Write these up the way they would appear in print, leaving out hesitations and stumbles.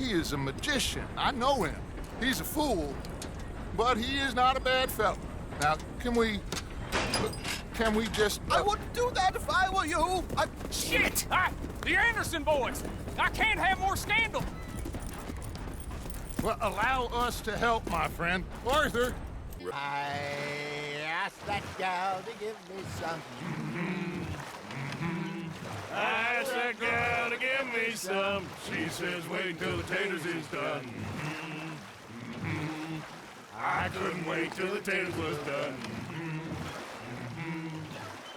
He is a magician. I know him. He's a fool, but he is not a bad fellow. Now, can we just... I wouldn't do that if I were you. Shit! The Anderson boys! I can't have more scandal! Well, allow us to help, my friend. Arthur! I asked that gal to give me some. I asked that gal to give me some. She says wait till the taters is done. I couldn't wait till the taters was done.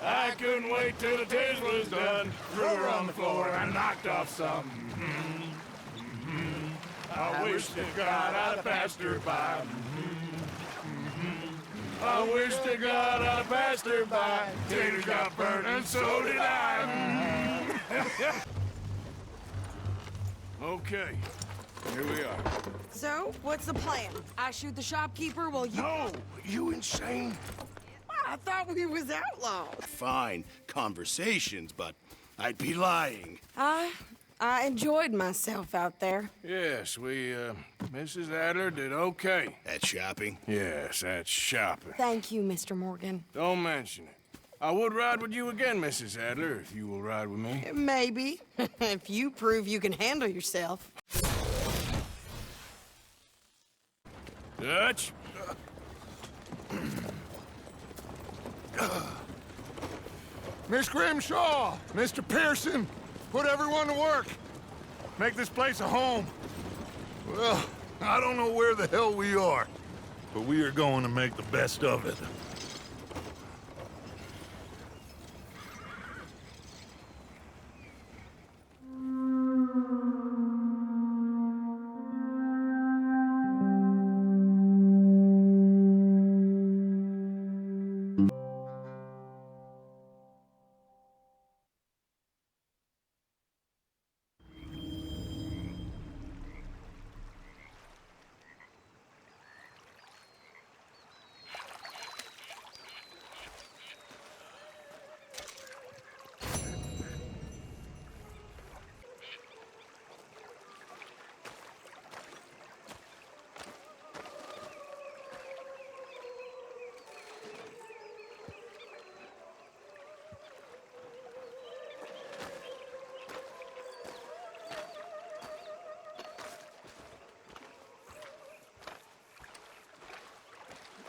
I couldn't wait till the taters was done. Threw her on the floor and I knocked off some. I wish to God I'd have passed her by. I wish to God I'd have passed her by. Taters got burnt and so did I. Okay, here we are. So, what's the plan? I shoot the shopkeeper while you... No, you insane? I thought we was outlaws. Fine conversations, but I'd be lying. I enjoyed myself out there. Yes, Mrs. Adler did okay. At shopping? Yes, at shopping. Thank you, Mr. Morgan. Don't mention it. I would ride with you again, Mrs. Adler, if you will ride with me. Maybe. If you prove you can handle yourself. Dutch? Miss Grimshaw! Mr. Pearson! Put everyone to work! Make this place a home! Well, I don't know where the hell we are, but we are going to make the best of it.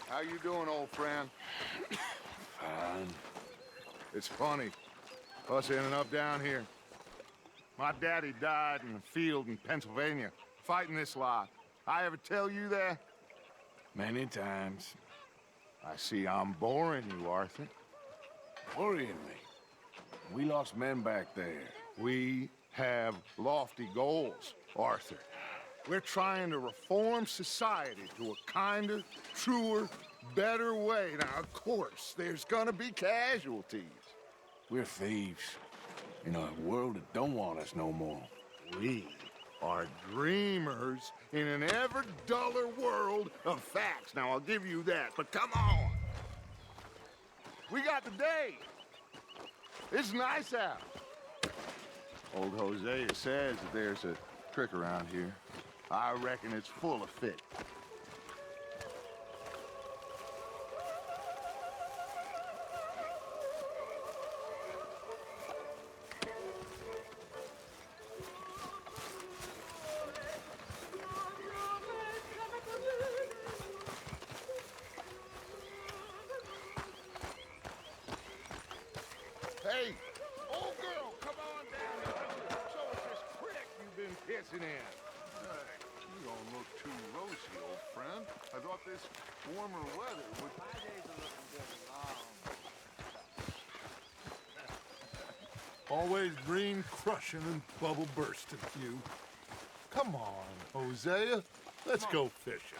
How you doing, old friend? Fine. It's funny, us ending up down here. My daddy died in a field in Pennsylvania, fighting this lot. I ever tell you that? Many times. I see I'm boring you, Arthur. Worrying me. We lost men back there. We have lofty goals, Arthur. We're trying to reform society to a kinder, truer, better way. Now, of course, there's gonna be casualties. We're thieves in a world that don't want us no more. We are dreamers in an ever duller world of facts. Now, I'll give you that, but come on. We got the day. It's nice out. Old Hosea says that there's a trick around here. I reckon it's full of fit. Hey, old girl, come on down here. Show us this crick you've been pissing in. You don't look too rosy, old friend. I thought this warmer weather would... My days are looking good long. Always green crushing and bubble bursting, you. Come on, Hosea. Let's go fishing.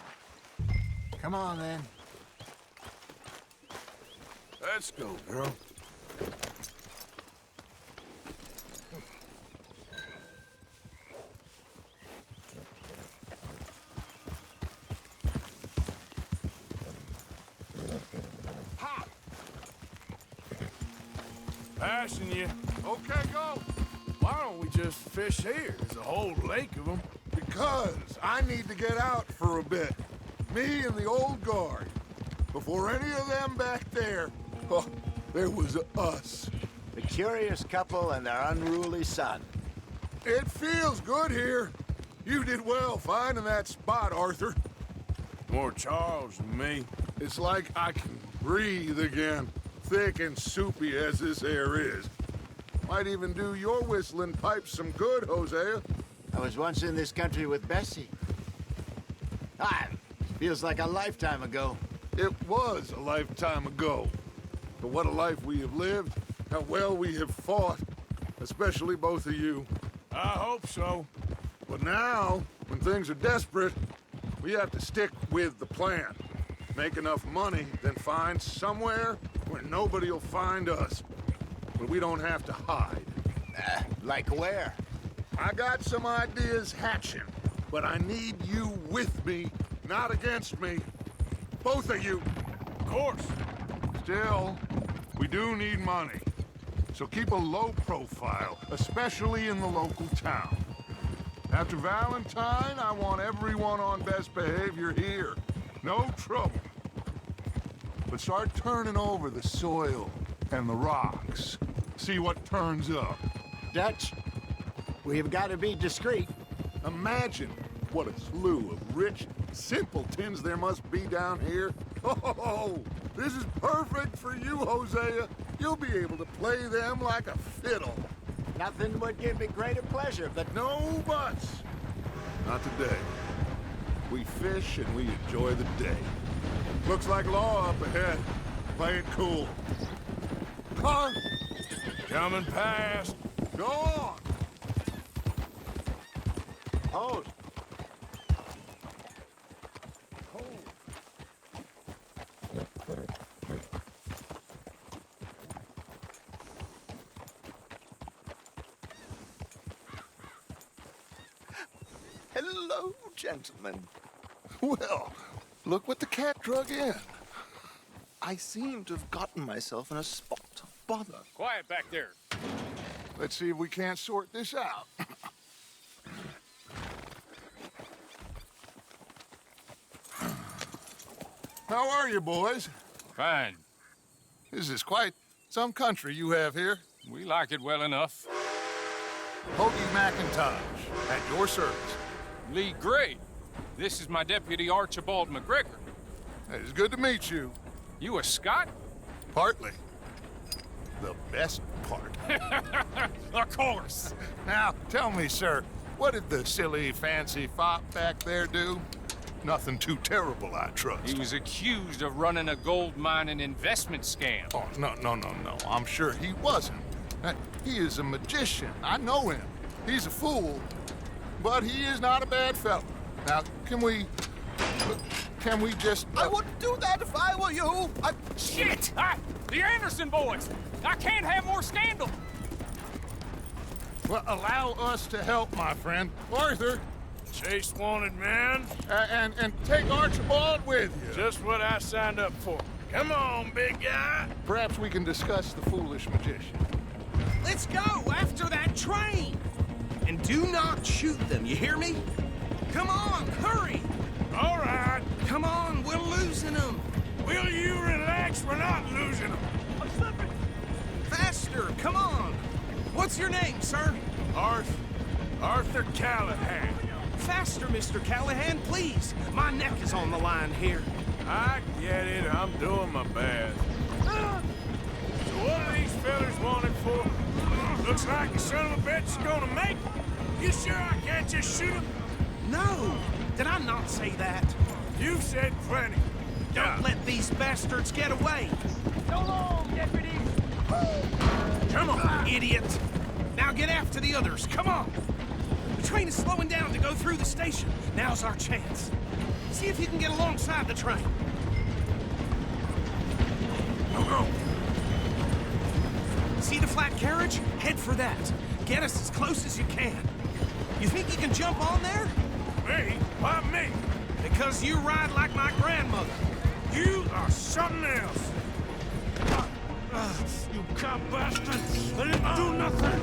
Come on, then. Let's go, girl. Passing you. Okay, go. Why don't we just fish here? There's a whole lake of them. Because I need to get out for a bit. Me and the old guard. Before any of them back there, oh, there was us. The curious couple and their unruly son. It feels good here. You did well finding that spot, Arthur. More Charles than me. It's like I can breathe again, thick and soupy as this air is. Might even do your whistling pipes some good, Hosea. I was once in this country with Bessie. Feels like a lifetime ago. It was a lifetime ago. But what a life we have lived, how well we have fought, especially both of you. I hope so. But now, when things are desperate, we have to stick with the plan. Make enough money, then find somewhere where nobody will find us. But we don't have to hide. Like where? I got some ideas hatching, but I need you with me, not against me. Both of you. Of course. Still, we do need money. So keep a low profile, especially in the local town. After Valentine, I want everyone on best behavior here. No trouble. But start turning over the soil and the rocks. See what turns up. Dutch, we've got to be discreet. Imagine what a slew of rich simpletons there must be down here. Oh, this is perfect for you, Hosea. You'll be able to play them like a fiddle. Nothing would give me greater pleasure, but No buts. Not today. We fish and we enjoy the day. Looks like law up ahead. Play it cool. Car, Coming past. go on. hold. Hello, gentlemen. Well, look what the cat drug in. I seem to have gotten myself in a spot of bother. Quiet back there. Let's see if we can't sort this out. How are you, boys? Fine. This is quite some country you have here. We like it well enough. Hoagie McIntosh, at your service. Lee Gray. This is my deputy Archibald McGregor. It's good to meet you. You a Scot? Partly. The best part. Of course. Now, tell me, sir, what did the silly, fancy fop back there do? Nothing too terrible, I trust. He was accused of running a gold mining investment scam. Oh, no. I'm sure he wasn't. He is a magician. I know him. He's a fool, but he is not a bad fellow. Now, can we just... I wouldn't do that if I were you. Shit! The Anderson boys! I can't have more scandal! Well, allow us to help, my friend. Arthur, Chase wanted man. and take Archibald with you. Just what I signed up for. Come on, big guy. Perhaps we can discuss the foolish magician. Let's go after that train! And do not shoot them, you hear me? Come on, hurry! All right. Come on, we're losing them! Will you relax? We're not losing them. I'm slipping! Faster, come on! What's your name, sir? Arthur Callahan. Faster, Mr. Callahan, please! My neck is on the line here. I get it. I'm doing my best. So what are these fellas wanted for? Looks like the son of a bitch is gonna make it. You sure I can't just shoot him? No! Did I not say that? You said plenty. Don't let these bastards get away! So long, deputy! Come on, idiot! Now get after the others, come on! The train is slowing down to go through the station. Now's our chance. See if you can get alongside the train. Go. See the flat carriage? Head for that. Get us as close as you can. You think you can jump on there? Me? Why me? Because you ride like my grandmother. You are something else. You cop bastard! I didn't do nothing!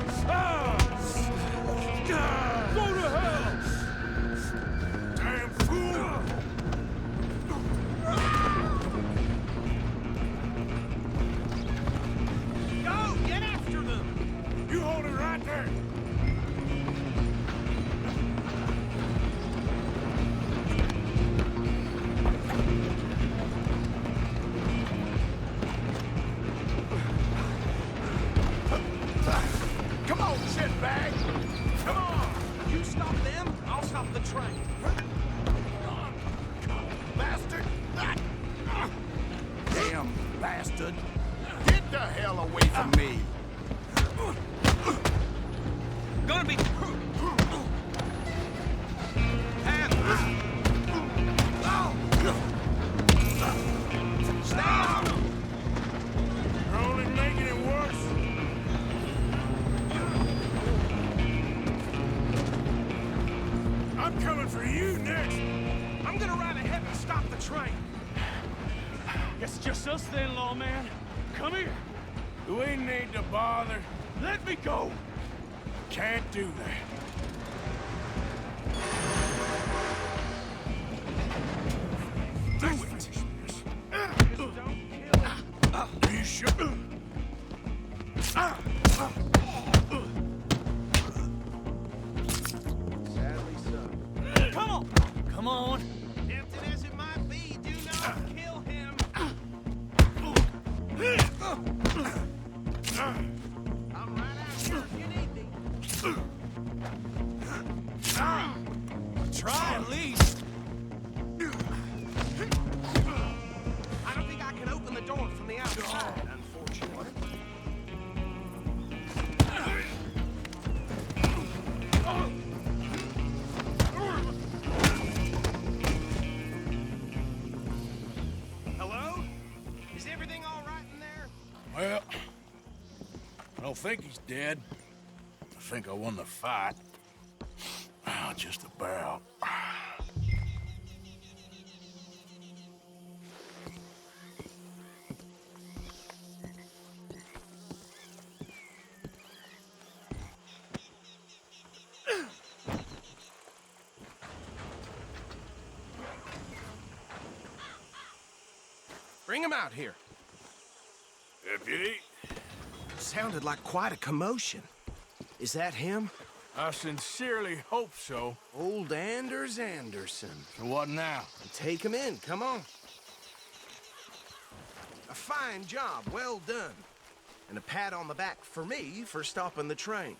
Go to hell! train. Bastard! Damn bastard. Get the hell away from me. Gonna be... Stay out! You're only making it worse. I'm coming for you next. I'm gonna ride ahead and stop the train. Guess it's just us then, lawman. Come here. Do we need to bother? Let me go. Can't do that. Do it! Are you sure? Sadly so. Come on. Come on. Tempting as it might be, do not kill him. I'm right out here if you need me. Try at least. I don't think I can open the door from the outside, unfortunately. Hello? Is everything all right in there? Well, I don't think he's dead. I think I won the fight. Just about. Bring him out here. Deputy, Sounded like quite a commotion. Is that him? I sincerely hope so. Old Anders Anderson. So what now? Take him in, come on. A fine job, well done. And a pat on the back for me for stopping the train.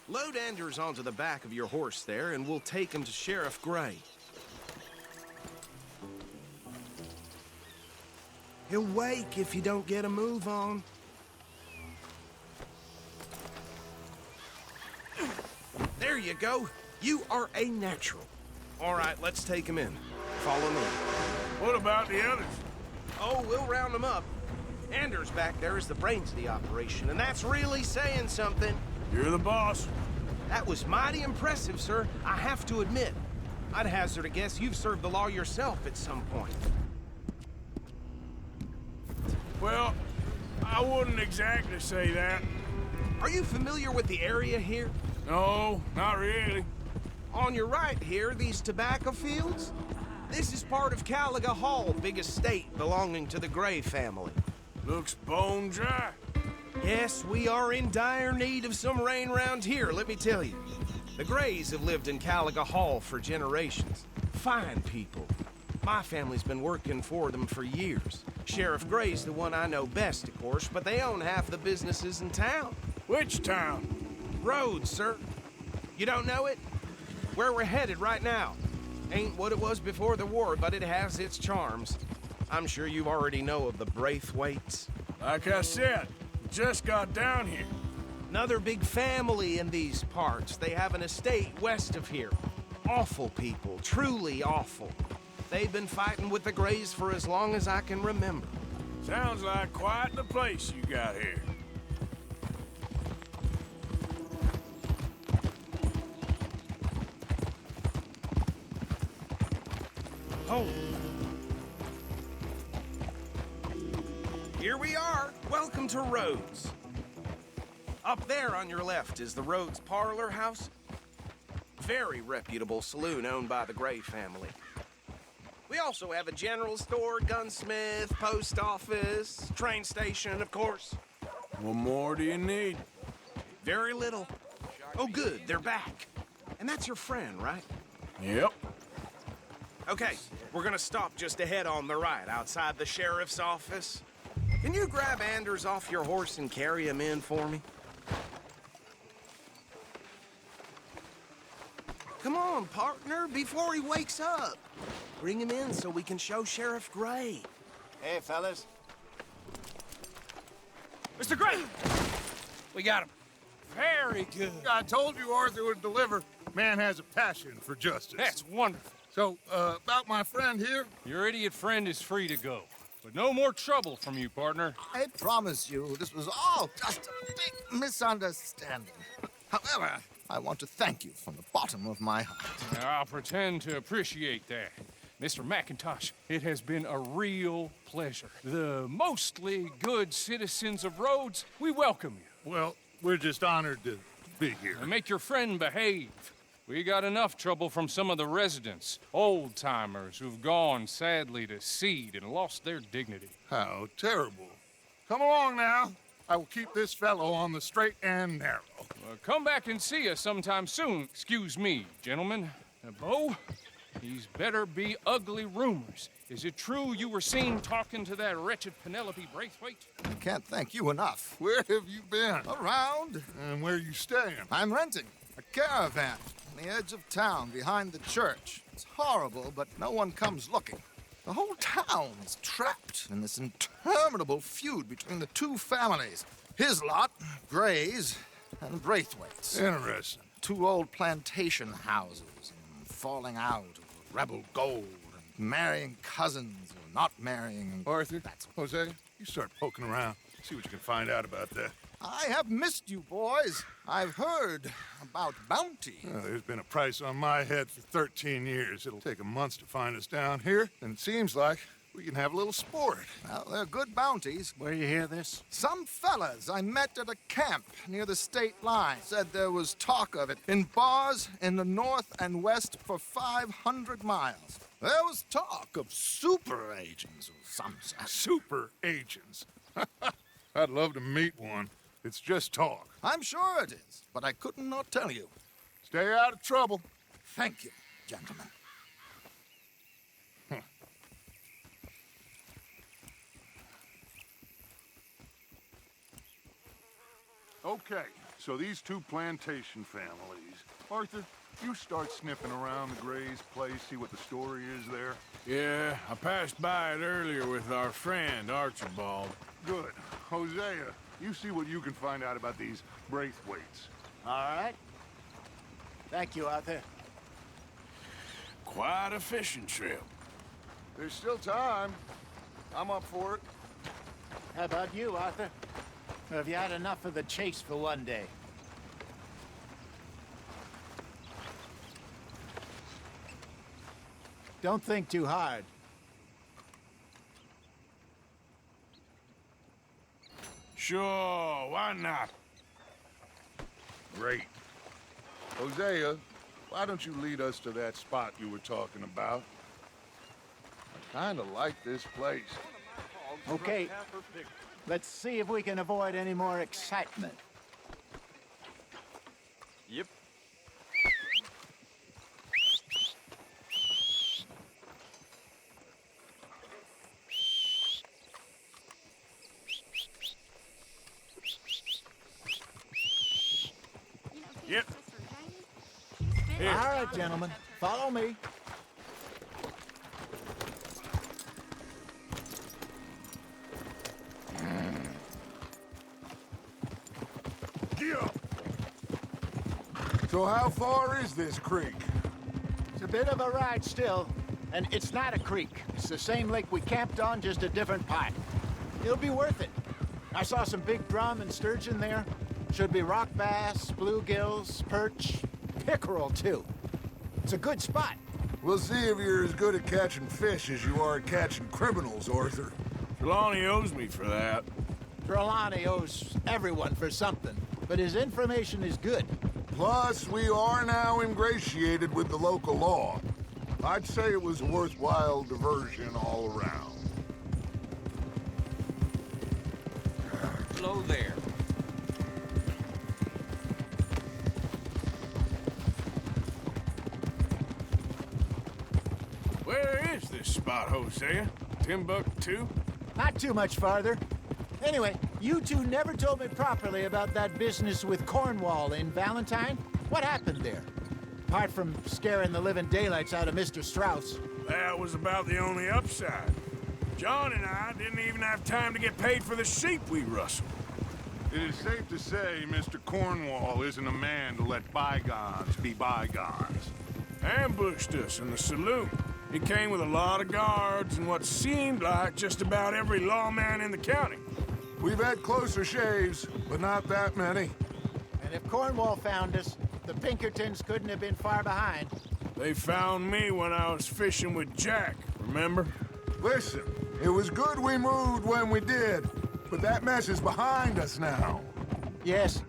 Load Anders onto the back of your horse there, and we'll take him to Sheriff Gray. He'll wake if you don't get a move on. There you go. You are a natural. All right, let's take him in. Follow me. What about the others? Oh, we'll round them up. Anders back there is the brains of the operation, and that's really saying something. You're the boss. That was mighty impressive, sir. I have to admit. I'd hazard a guess you've served the law yourself at some point. Well, I wouldn't exactly say that. Are you familiar with the area here? No, not really. On your right here, these tobacco fields? This is part of Caliga Hall, big estate belonging to the Gray family. Looks bone dry. Yes, we are in dire need of some rain round here, let me tell you. The Grays have lived in Caliga Hall for generations. Fine people. My family's been working for them for years. Sheriff Gray's the one I know best, of course, but they own half the businesses in town. Which town? Rhodes, sir. You don't know it? Where we're headed right now. Ain't what it was before the war, but it has its charms. I'm sure you already know of the Braithwaites. Like I said, just got down here. Another big family in these parts. They have an estate west of here. Awful people, truly awful. They've been fighting with the Grays for as long as I can remember. Sounds like quite the place you got here. Oh. Here we are. Welcome to Rhodes. Up there on your left is the Rhodes Parlor House. Very reputable saloon owned by the Gray family. We also have a general store, gunsmith, post office, train station, of course. What more do you need? Very little. Oh, good, they're back. And that's your friend, right? Yep. Okay, we're gonna stop just ahead on the right, outside the sheriff's office. Can you grab Anders off your horse and carry him in for me? Come on. on, partner, before he wakes up. Bring him in so we can show Sheriff Gray. Hey, fellas. Mr. Gray! We got him. Very good. I told you Arthur would deliver. Man has a passion for justice. That's wonderful. So, about my friend here? Your idiot friend is free to go. But no more trouble from you, partner. I promise you, this was all just a big misunderstanding. However, I want to thank you from the bottom of my heart. I'll pretend to appreciate that. Mr. McIntosh, it has been a real pleasure. The mostly good citizens of Rhodes, we welcome you. Well, we're just honored to be here. And make your friend behave. We got enough trouble from some of the residents, old-timers who've gone, sadly, to seed and lost their dignity. How terrible. Come along now. I will keep this fellow on the straight and narrow. Come back and see us sometime soon. Excuse me, gentlemen. Bo, these better be ugly rumors. Is it true you were seen talking to that wretched Penelope Braithwaite? I can't thank you enough. Where have you been? Around, And where you staying? I'm renting a caravan on the edge of town behind the church. It's horrible, but no one comes looking. The whole town's trapped in this interminable feud between the two families. His lot, Gray's, and Braithwaite's. Interesting. Two old plantation houses, and falling out over rebel gold, and marrying cousins or not marrying. Arthur, Jose, you start poking around. See what you can find out about that. I have missed you, boys. I've heard about bounty. There's been a price on my head for 13 years. It'll take a month to find us down here, and it seems like we can have a little sport. Well, they're good bounties. Where you hear this? Some fellas I met at a camp near the state line said there was talk of it in bars in the north and west for 500 miles. There was talk of super agents of some sort. Super agents. I'd love to meet one. It's just talk. I'm sure it is, but I couldn't not tell you. Stay out of trouble. Thank you, gentlemen. Okay, so these two plantation families. Arthur, you start sniffing around the Gray's place, see what the story is there. Yeah, I passed by it earlier with our friend, Archibald. Good. Hosea, you see what you can find out about these Braithwaites. All right. Thank you, Arthur. Quite a fishing trip. There's still time. I'm up for it. How about you, Arthur? Or have you had enough of the chase for one day? Don't think too hard. Sure, why not? Great. Hosea, why don't you lead us to that spot you were talking about? I kinda like this place. Okay. Let's see if we can avoid any more excitement. Yep. Yep. All right, gentlemen. Follow me. So how far is this creek? It's a bit of a ride still, and it's not a creek. It's the same lake we camped on, just a different part. It'll be worth it. I saw some big drum and sturgeon there. Should be rock bass, bluegills, perch, pickerel too. It's a good spot. We'll see if you're as good at catching fish as you are at catching criminals, Arthur. Trelawney owes me for that. Trelawney owes everyone for something, but his information is good. Plus, we are now ingratiated with the local law. I'd say it was a worthwhile diversion all around. Hello there. Where is this spot, Hosea? Timbuktu? Not too much farther. Anyway, you two never told me properly about that business with Cornwall in Valentine. What happened there? apart from scaring the living daylights out of Mr. Strauss. That was about the only upside. John and I didn't even have time to get paid for the sheep we rustled. It is safe to say Mr. Cornwall isn't a man to let bygones be bygones. Ambushed us in the saloon. He came with a lot of guards and what seemed like just about every lawman in the county. We've had closer shaves, but not that many. And if Cornwall found us, the Pinkertons couldn't have been far behind. They found me when I was fishing with Jack, remember? Listen, it was good we moved when we did, but that mess is behind us now. Yes.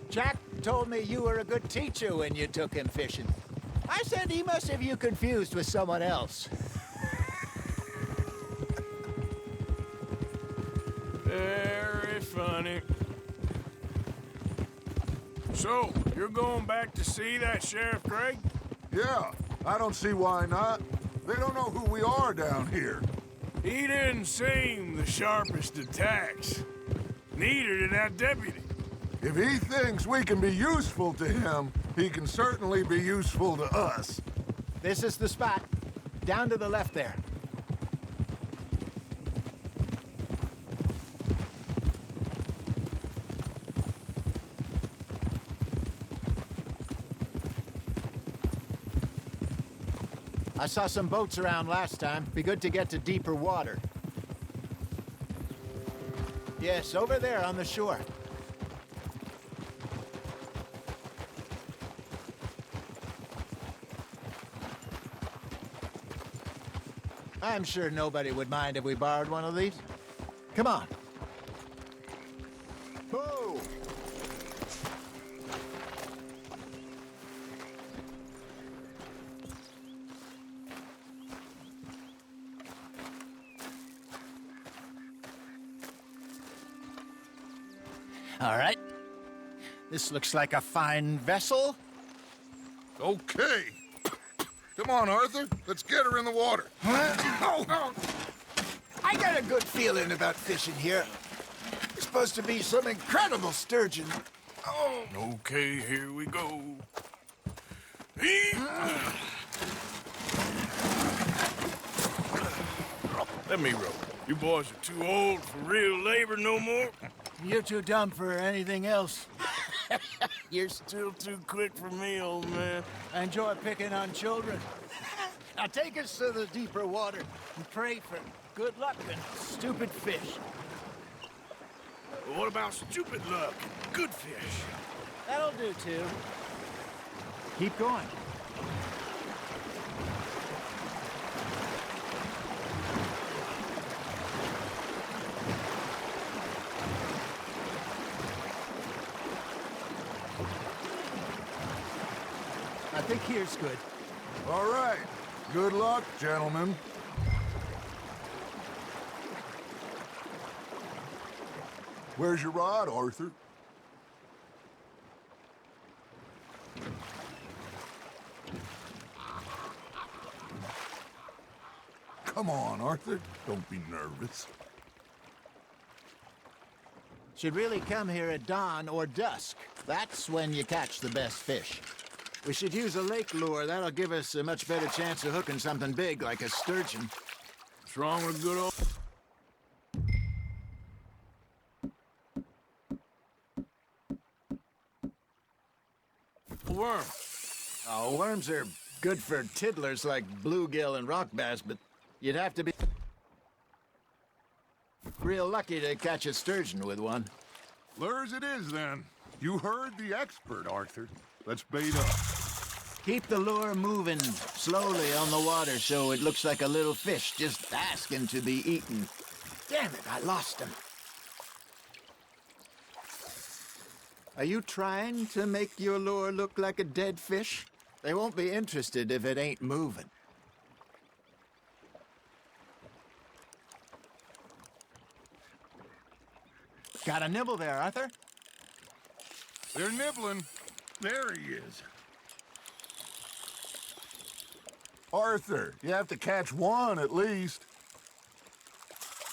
Jack told me you were a good teacher when you took him fishing. I said he must have you confused with someone else. Very funny. So, you're going back to see that Sheriff Craig? Yeah, I don't see why not. They don't know who we are down here. He didn't seem the sharpest attacks. Neither did that deputy. If he thinks we can be useful to him, he can certainly be useful to us. This is the spot. Down to the left there. I saw some boats around last time. Be good to get to deeper water. Yes, over there on the shore. I'm sure nobody would mind if we borrowed one of these. Come on. Whoa! All right. This looks like a fine vessel. Okay. Come on, Arthur. Let's get her in the water. Oh. I got a good feeling about fishing here. It's supposed to be some incredible sturgeon. Oh. Okay, here we go. Let me row. You boys are too old for real labor no more. You're too dumb for anything else. You're still too quick for me, old man. I enjoy picking on children. Now take us to the deeper water and pray for good luck and stupid fish. What about stupid luck and good fish? That'll do, too. Keep going. I think here's good. All right. Good luck, gentlemen. Where's your rod, Arthur? Come on, Arthur. Don't be nervous. Should really come here at dawn or dusk. That's when you catch the best fish. We should use a lake lure. That'll give us a much better chance of hooking something big like a sturgeon. What's wrong with good old... worm? Oh, worms are good for tiddlers like bluegill and rock bass, but you'd have to be real lucky to catch a sturgeon with one. Lures it is, then. You heard the expert, Arthur. Let's bait up. Keep the lure moving slowly on the water so it looks like a little fish just asking to be eaten. Damn it, I lost him. Are you trying to make your lure look like a dead fish? They won't be interested if it ain't moving. Got a nibble there, Arthur? They're nibbling. There he is. Arthur, you have to catch one at least.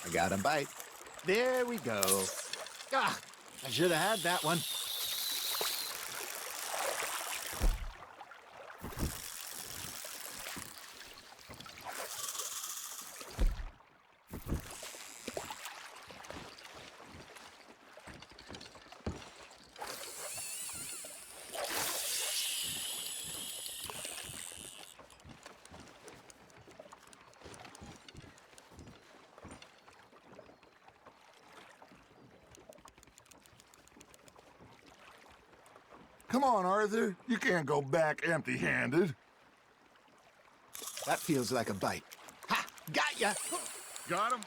I got a bite. There we go. Ah, I should have had that one. Come on, Arthur. You can't go back empty-handed. That feels like a bite. Ha! Got ya! Got him?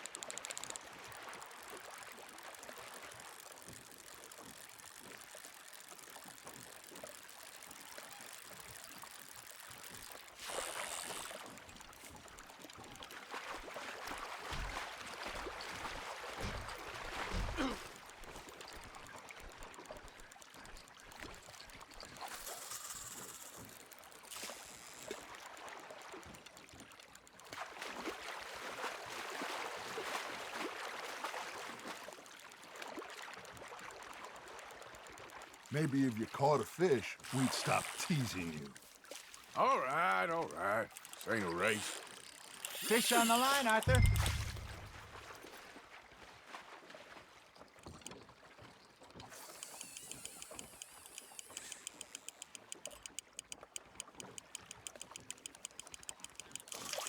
Maybe if you caught a fish, we'd stop teasing you. All right, all right. This ain't a race. Fish on the line, Arthur.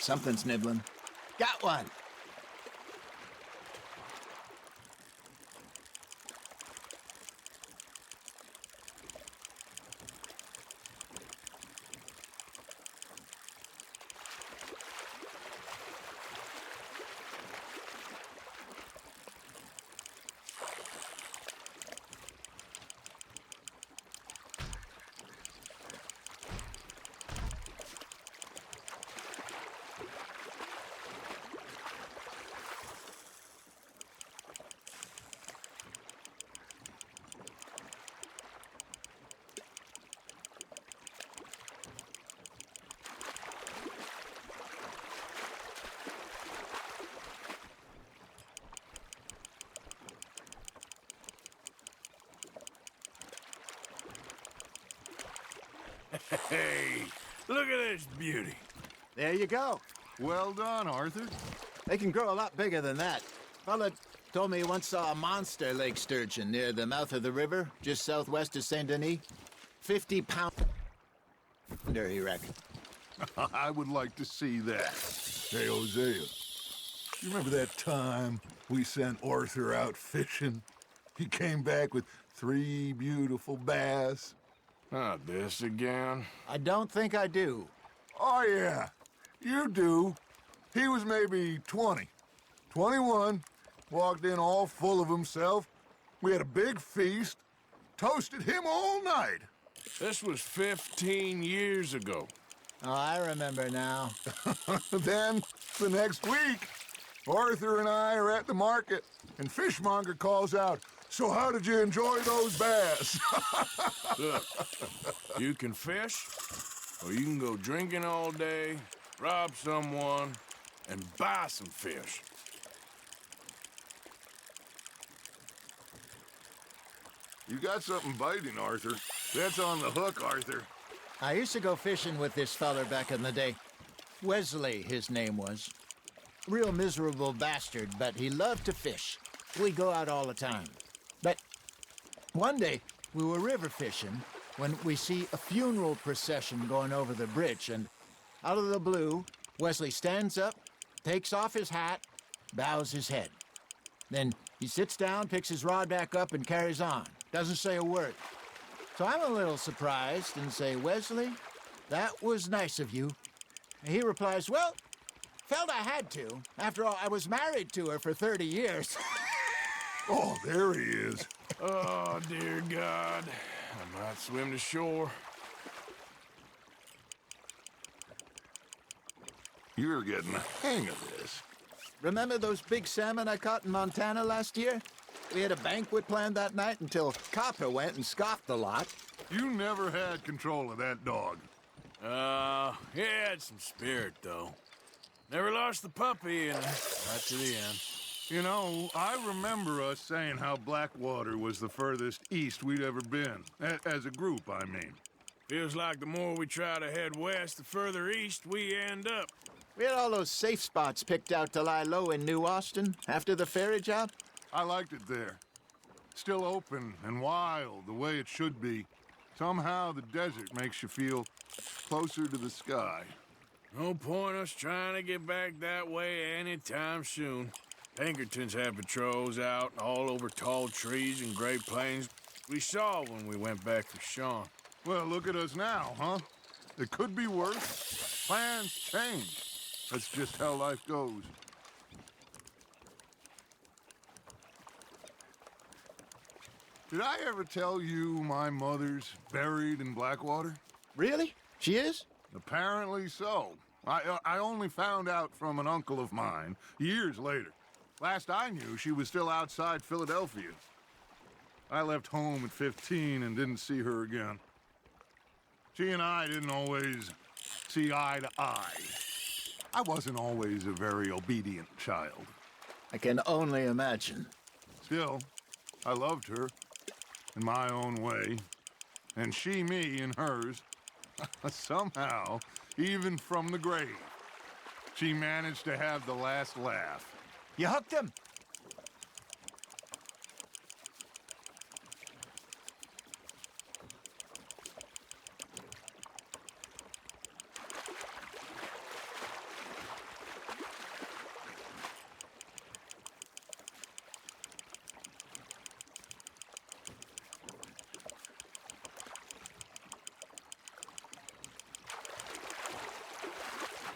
Something's nibbling. Got one. Hey, look at this beauty. There you go. Well done, Arthur. They can grow a lot bigger than that. Fella told me he once saw a monster lake sturgeon near the mouth of the river, just southwest of Saint Denis. 50-pounder, he reckoned. I would like to see that. Hey, Hosea, you remember that time we sent Arthur out fishing? He came back with 3 beautiful bass. Not this again. I don't think I do. Oh, yeah, you do. He was maybe 20, 21, walked in all full of himself. We had a big feast, toasted him all night. This was 15 years ago. Oh, I remember now. Then, the next week, Arthur and I are at the market, and Fishmonger calls out, "So how did you enjoy those bass?" Look, you can fish, or you can go drinking all day, rob someone, and buy some fish. You got something biting, Arthur. That's on the hook, Arthur. I used to go fishing with this feller back in the day. Wesley, his name was. Real miserable bastard, but he loved to fish. We go out all the time. But one day, we were river fishing when we see a funeral procession going over the bridge, and out of the blue, Wesley stands up, takes off his hat, bows his head. Then he sits down, picks his rod back up, and carries on. Doesn't say a word. So I'm a little surprised and say, "Wesley, that was nice of you." And he replies, "Well, felt I had to. After all, I was married to her for 30 years. Oh, there he is. Oh, dear God. I might swim to shore. You're getting the hang of this. Remember those big salmon I caught in Montana last year? We had a banquet planned that night until Copper went and scoffed a lot. You never had control of that dog. He had some spirit, though. Never lost the puppy, right to the end. You know, I remember us saying how Blackwater was the furthest east we'd ever been. As a group, I mean. Feels like the more we try to head west, the further east we end up. We had all those safe spots picked out to lie low in New Austin after the ferry job. I liked it there. Still open and wild, the way it should be. Somehow the desert makes you feel closer to the sky. No point us trying to get back that way anytime soon. Pinkertons had patrols out all over tall trees and Great Plains. We saw when we went back for Sean. Well, look at us now, huh? It could be worse. Plans change. That's just how life goes. Did I ever tell you my mother's buried in Blackwater? Really? She is? Apparently so. I only found out from an uncle of mine years later. Last I knew, she was still outside Philadelphia. I left home at 15 and didn't see her again. She and I didn't always see eye to eye. I wasn't always a very obedient child. I can only imagine. Still, I loved her in my own way, and she me in hers. Somehow, even from the grave, she managed to have the last laugh. You hooked him?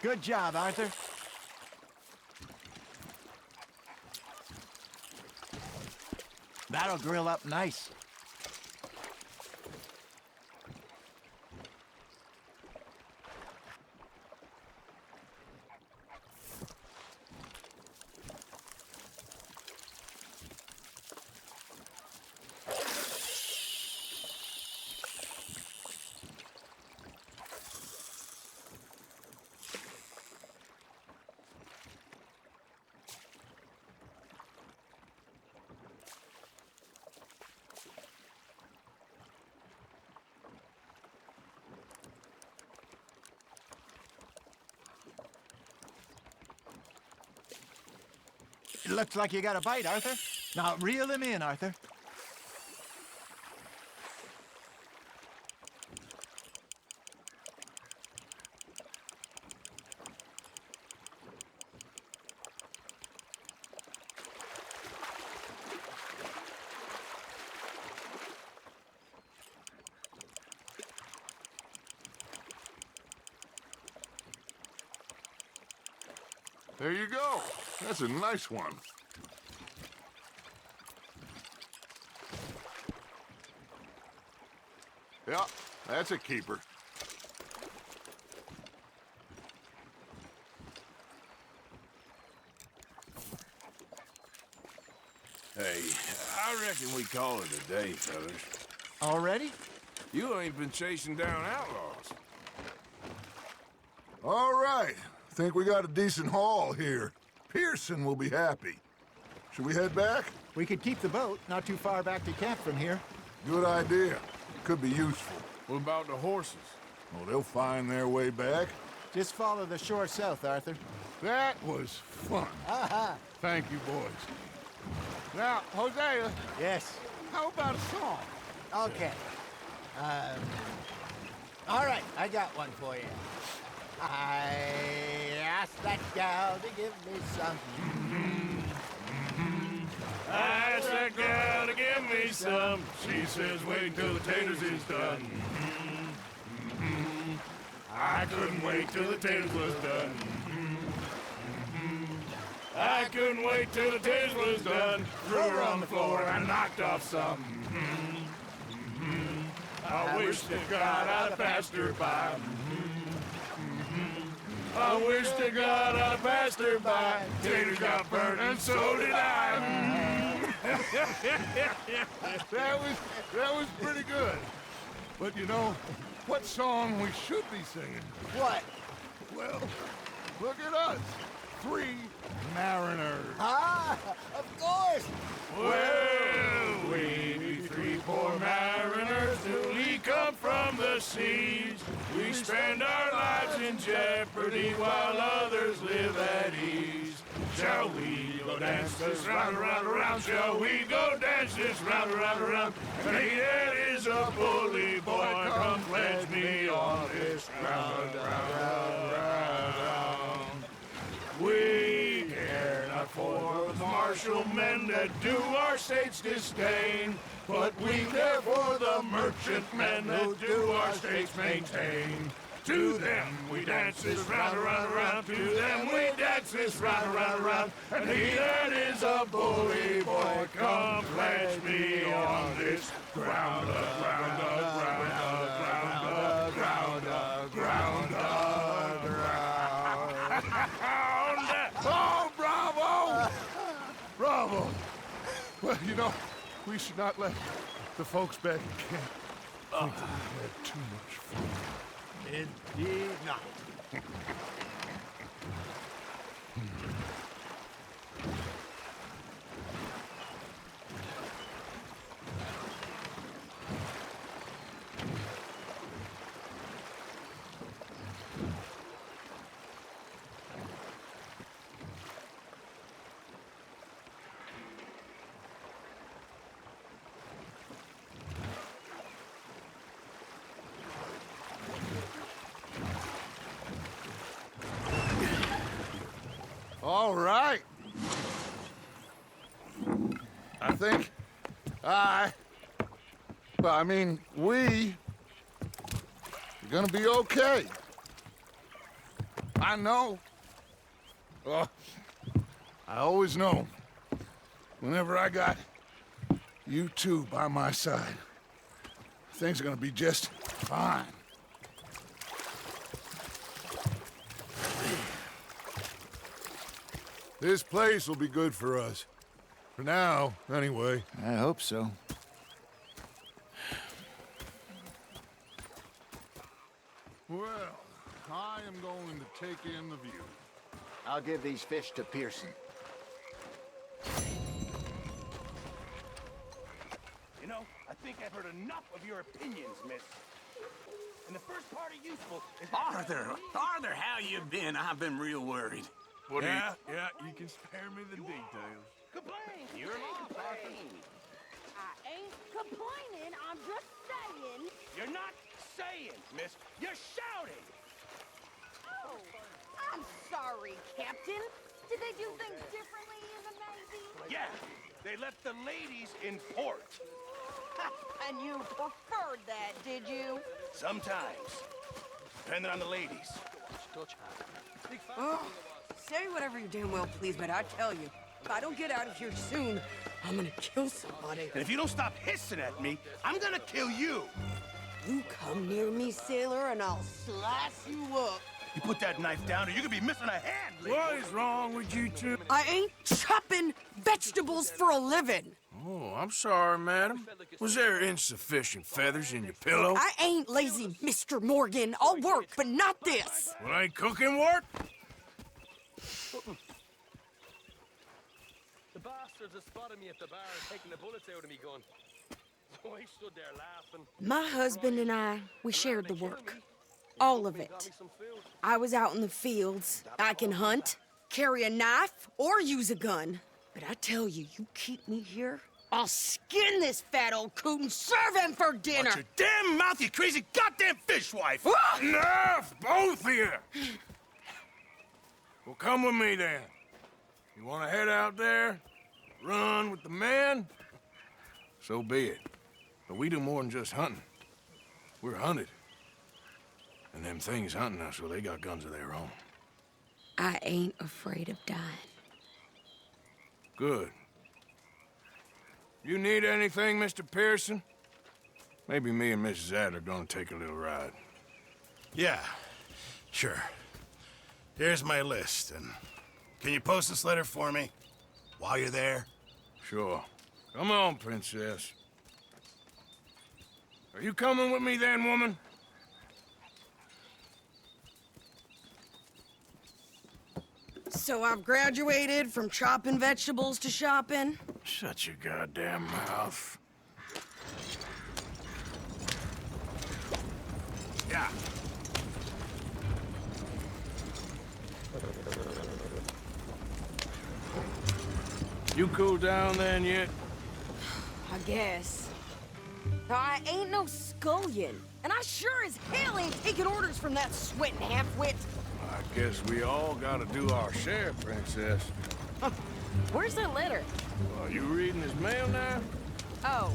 Good job, Arthur. That'll grill up nice. It looks like you got a bite, Arthur. Now, reel him in, Arthur. There you go. That's a nice one. Yeah, that's a keeper. Hey, I reckon we call it a day, fellas. Already? You ain't been chasing down outlaws. All right. Think we got a decent haul here. Pearson will be happy. Should we head back? We could keep the boat not too far back to camp from here. Good idea. Could be useful. What about the horses? Well, they'll find their way back. Just follow the shore south, Arthur. That was fun. Aha! Thank you, boys. Now, Hosea, Yes. how about a song? Okay. All right, I got one for you. I asked that gal to give me some. I asked that gal to give me some. She says, wait till the taters is done. I couldn't wait till the taters was done. I couldn't wait till the taters was done. Threw her on the floor and knocked off some. I wish to God I'd passed her by. I wish to God I passed her by. Taters got burnt and so did I. That was pretty good. But you know, what song we should be singing? What? Well, look at us. 3 mariners. Ah, of course. Well, we be 3 poor mariners newly come from the seas. We spend our lives in jeopardy while others live at ease. Shall we go dance this round, around, around? Shall we go dance this round, around, around? That is a bully boy, come pledge me on this round, round, round, round. We care not for the marsh commercial men that do our state's disdain. But we care for the merchantmen that do our state's maintain. To them we dance this round, around, around. To them we dance this round, around, around. And he that is a bully boy, come pledge me on this ground, ground, ground, ground, ground, ground, ground. Oh, bravo! Bravo! Well, you know, we should not let the folks back in camp think that we had too much fun. Indeed not. All right. I think we are gonna be okay. I know. Oh, I always know. Whenever I got you two by my side, things are gonna be just fine. This place will be good for us. For now, anyway. I hope so. Well, I am going to take in the view. I'll give these fish to Pearson. You know, I think I've heard enough of your opinions, miss. And the first part of useful is... Arthur, how you been? I've been real worried. Yeah, you can spare me the details. Complain! You're Complain! complain. I ain't complaining, I'm just saying. You're not saying, miss. You're shouting! Oh, I'm sorry, Captain. Did they do things differently in the Navy? Yeah, they left the ladies in port. And you preferred that, did you? Sometimes. Depending on the ladies. Oh, say whatever you damn well please, but I tell you, if I don't get out of here soon, I'm gonna kill somebody. And if you don't stop hissing at me, I'm gonna kill you. You come near me, sailor, and I'll slice you up. You put that knife down or you're gonna be missing a hand, lady. What is wrong with you two? I ain't chopping vegetables for a living. Oh, I'm sorry, madam. Was there insufficient feathers in your pillow? I ain't lazy, Mr. Morgan. I'll work, but not this. Well, ain't cooking work? The bastards have spotted me at the bar taking the bullets out of me gun. So I stood there laughing. My husband and I, we shared the work. All of it. I was out in the fields. I can hunt, carry a knife, or use a gun. But I tell you, you keep me here, I'll skin this fat old coot and serve him for dinner. Watch your damn mouth, you crazy goddamn fishwife! Enough, both of you! Well, come with me then. You want to head out there, run with the men? So be it. But we do more than just hunting. We're hunted. And them things hunting us, well, they got guns of their own. I ain't afraid of dying. Good. You need anything, Mr. Pearson? Maybe me and Mrs. Adler are gonna take a little ride. Yeah, sure. Here's my list, and can you post this letter for me while you're there? Sure. Come on, Princess. Are you coming with me then, woman? So I've graduated from chopping vegetables to shopping? Shut your goddamn mouth. Yeah. You cool down then yet? I guess. I ain't no scullion, and I sure as hell ain't taking orders from that sweating half-wit. I guess we all gotta do our share, Princess. Where's that letter? Are you reading his mail now? Oh,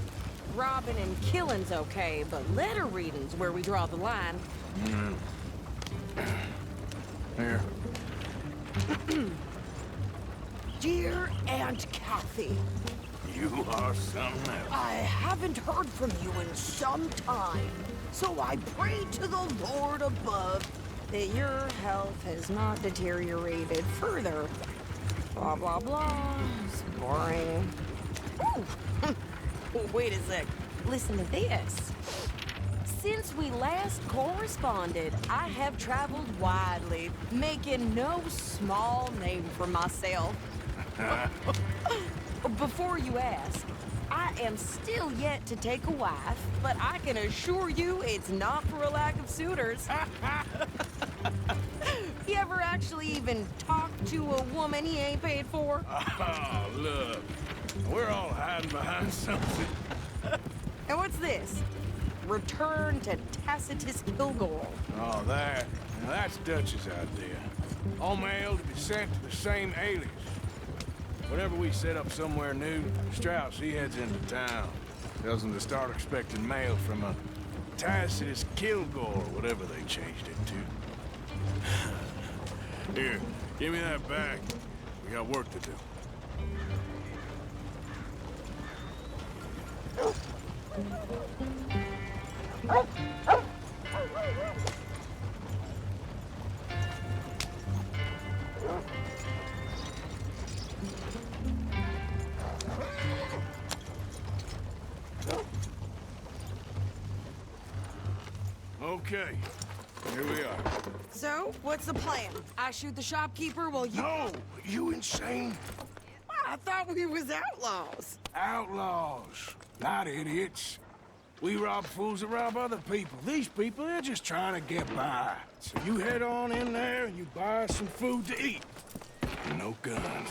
robbing and killing's okay, but letter reading's where we draw the line. Here. Dear Aunt Kathy, You are something else. I haven't heard from you in some time, so I pray to the Lord above that your health has not deteriorated further. Blah, blah, blah. It's boring. Ooh. Wait a sec. Listen to this. Since we last corresponded, I have traveled widely, making no small name for myself. Before you ask, I am still yet to take a wife, but I can assure you it's not for a lack of suitors. You ever actually even talk to a woman he ain't paid for? Oh, look. We're all hiding behind something. And what's this? Return to Tacitus Kilgore. Oh, that. Now, that's Dutch's idea. All mail to be sent to the same alias. Whenever we set up somewhere new, Strauss, he heads into town. Tells them to start expecting mail from a Tacitus Kilgore, whatever they changed it to. Here, give me that back. We got work to do. Okay, here we are. So, what's the plan? I shoot the shopkeeper while you... No! You insane? I thought we was outlaws. Outlaws, not idiots. We rob fools that rob other people. These people, they're just trying to get by. So you head on in there and you buy some food to eat. And no guns.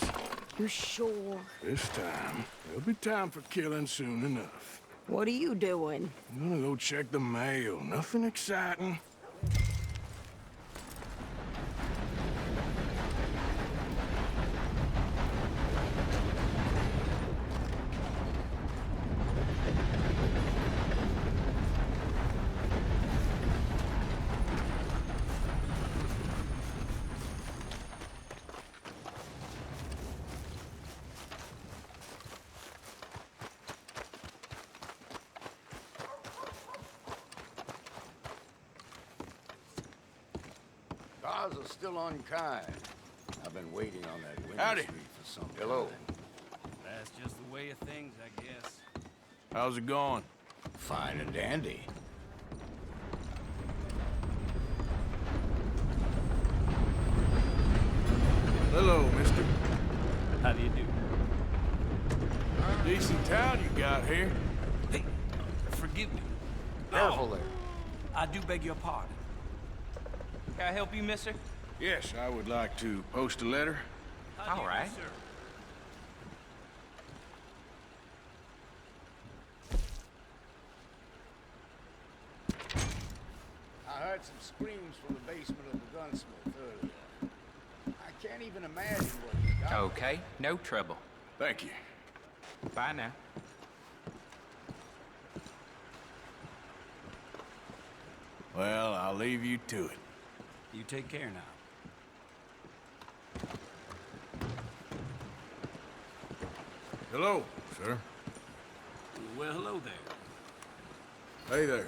You're sure? This time, there'll be time for killing soon enough. What are you doing? I'm gonna go check the mail. Nothing exciting. Cars are still unkind. I've been waiting on that window Howdy. street for some time. Hello. That's just the way of things, I guess. How's it going? Fine and dandy. Hello, mister. How do you do? Decent town you got here. Hey, forgive me. Careful there. I do beg your pardon. Can I help you, mister? Yes, I would like to post a letter. All right. I heard some screams from the basement of the gunsmith earlier. I can't even imagine what he got. Okay, no trouble. Thank you. Bye now. Well, I'll leave you to it. You take care now. Hello, sir. Well, hello there. Hey there.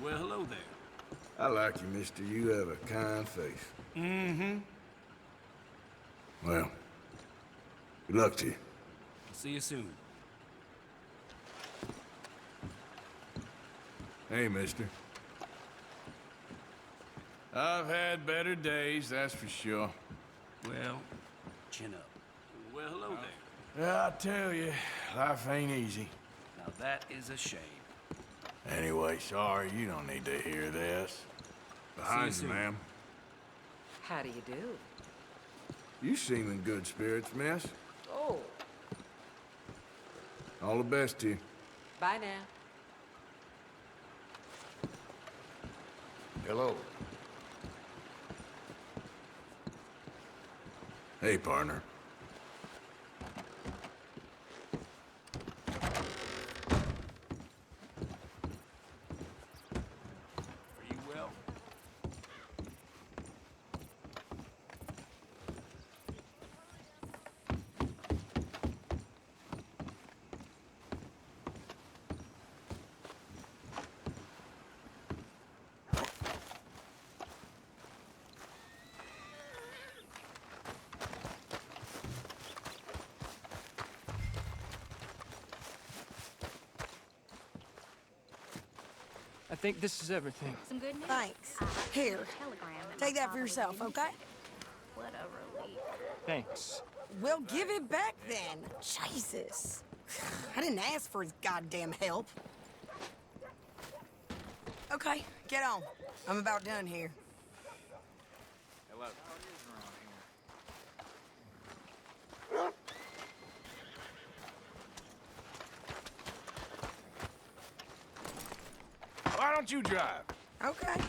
Well, hello there. I like you, mister. You have a kind face. Mm-hmm. Well, good luck to you. See you soon. Hey, mister. I've had better days, that's for sure. Well, chin up. Well, hello there. Yeah, I tell you, life ain't easy. Now that is a shame. Anyway, sorry, you don't need to hear this. Behind you, soon. ma'am. How do you do? You seem in good spirits, miss. Oh, All the best to you. bye now. Hello. Hey, partner. I think this is everything. Some good news? Thanks. Here, take that for yourself, okay? What a relief. Thanks. Well, give it back then. Jesus. I didn't ask for his goddamn help. Okay, get on. I'm about done here. Hello. Why don't you drive? Okay.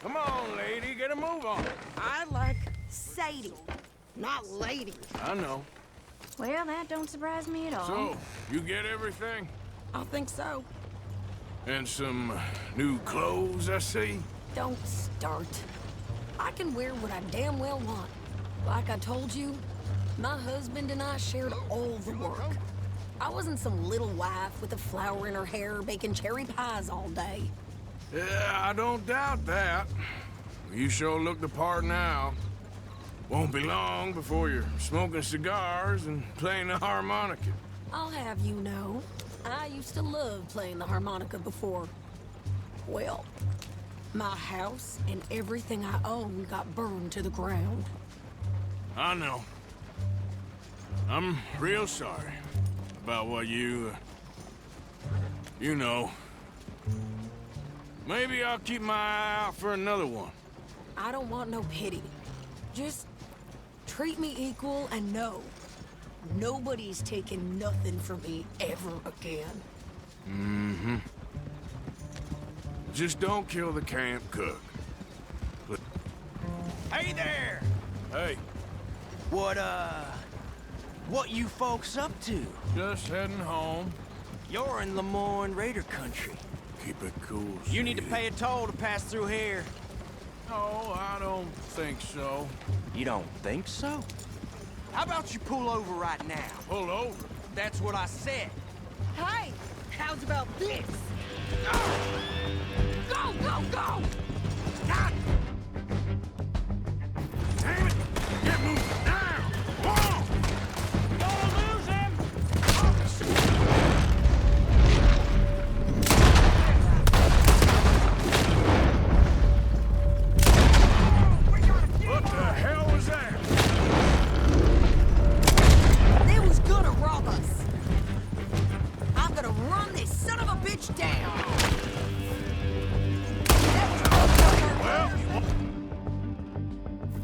Come on, lady, get a move on. I like Sadie, not lady. I know. Well, that don't surprise me at all. So, you get everything? I think so. And some new clothes, I see? Don't start. I can wear what I damn well want. Like I told you, my husband and I shared all the work. I wasn't some little wife with a flower in her hair baking cherry pies all day. Yeah, I don't doubt that. You sure look the part now. Won't be long before you're smoking cigars and playing the harmonica. I'll have you know, I used to love playing the harmonica before. Well, my house and everything I own got burned to the ground. I know. I'm real sorry about what you know. Maybe I'll keep my eye out for another one. I don't want no pity. Just treat me equal and know nobody's taking nothing from me ever again. Mm-hmm. Just don't kill the camp cook. Hey there! Hey, What you folks up to? just heading home. You're in Lemoyne Raider country. Keep it cool, You need to Sadie. pay a toll to pass through here. No, I don't think so. You don't think so? How about you pull over right now? Pull over. That's what I said. Hey, how's about this? Go, go, go! Damn it! Get moving now! Come on! Don't lose him! What the hell was that? They was gonna rob us. I'm gonna run this son of a bitch down. Well, you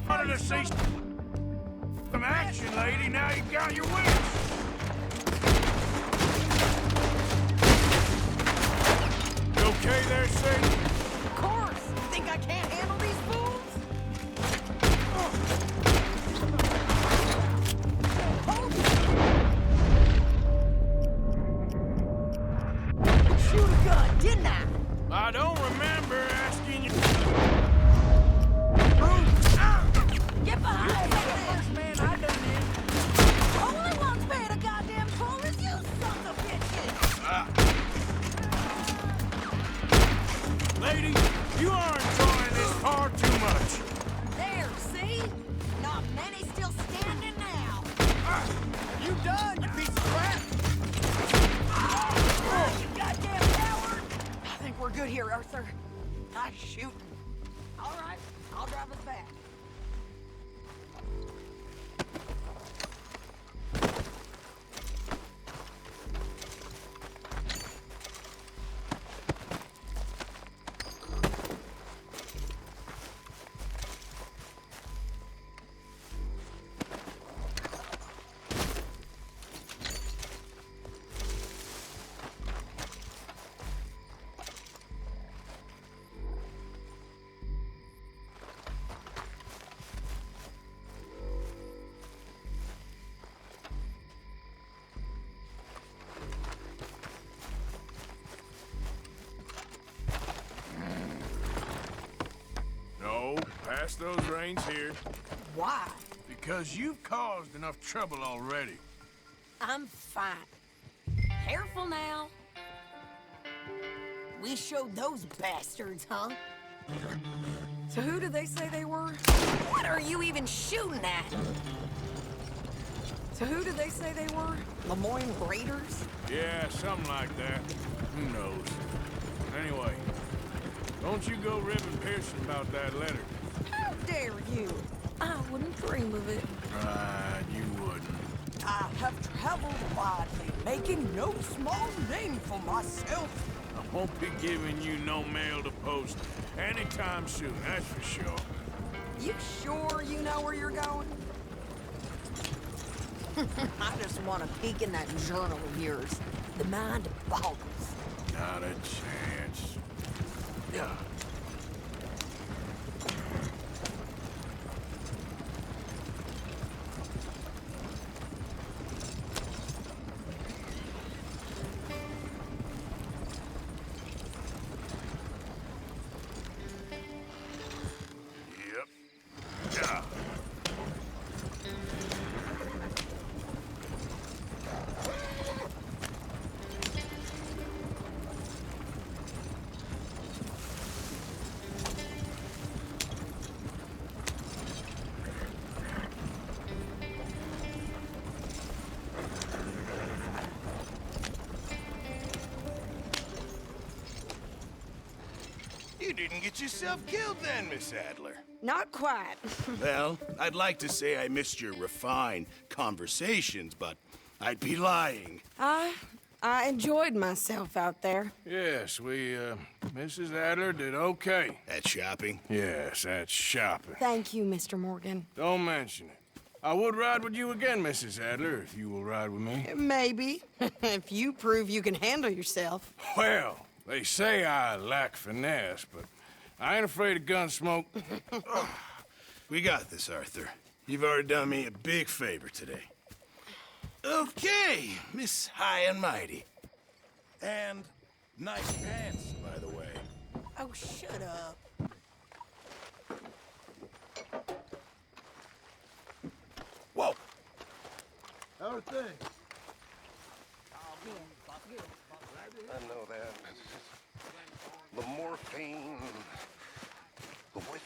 wanted to see some action, lady. Now you got your wish. You okay there, Sadie? Of course. You think I can't handle these fools? Shoot a gun, didn't I? I don't remember asking you. Get behind me! First man I done in. Only one's paying a goddamn toll is you sons of bitches! Lady, you are enjoying this far too much. There, see? Not many still standing now. You done, you piece of crap! You goddamn coward! I think we're good here, Arthur. Nice shooting. All right, I'll drive us back. No, pass those reins here. Why? Because you've caused enough trouble already. I'm fine. Careful now. We showed those bastards, huh? So who did they say they were? What are you even shooting at? So who did they say they were? Lemoyne Raiders? Yeah, something like that. Who knows? Anyway, Don't you go ribbing Pearson about that letter. How dare you? I wouldn't dream of it. Right, you wouldn't. I have traveled widely, making no small name for myself. I won't be giving you no mail to post anytime soon, that's for sure. You sure you know where you're going? I just want to peek in that journal of yours. The mind boggles. Not a chance. Yeah. You didn't get yourself killed then, Miss Adler. Not quite. Well, I'd like to say I missed your refined conversations, but I'd be lying. I enjoyed myself out there. Yes, Mrs. Adler did okay. At shopping? Yes, that's shopping. Thank you, Mr. Morgan. Don't mention it. I would ride with you again, Mrs. Adler, if you will ride with me. Maybe. If you prove you can handle yourself. Well, they say I lack finesse, but I ain't afraid of gun smoke. We got this, Arthur. You've already done me a big favor today. Okay, Miss High and Mighty. And nice pants, by the way. Oh, shut up. Whoa! How are things? I know that. The morphine, the whiff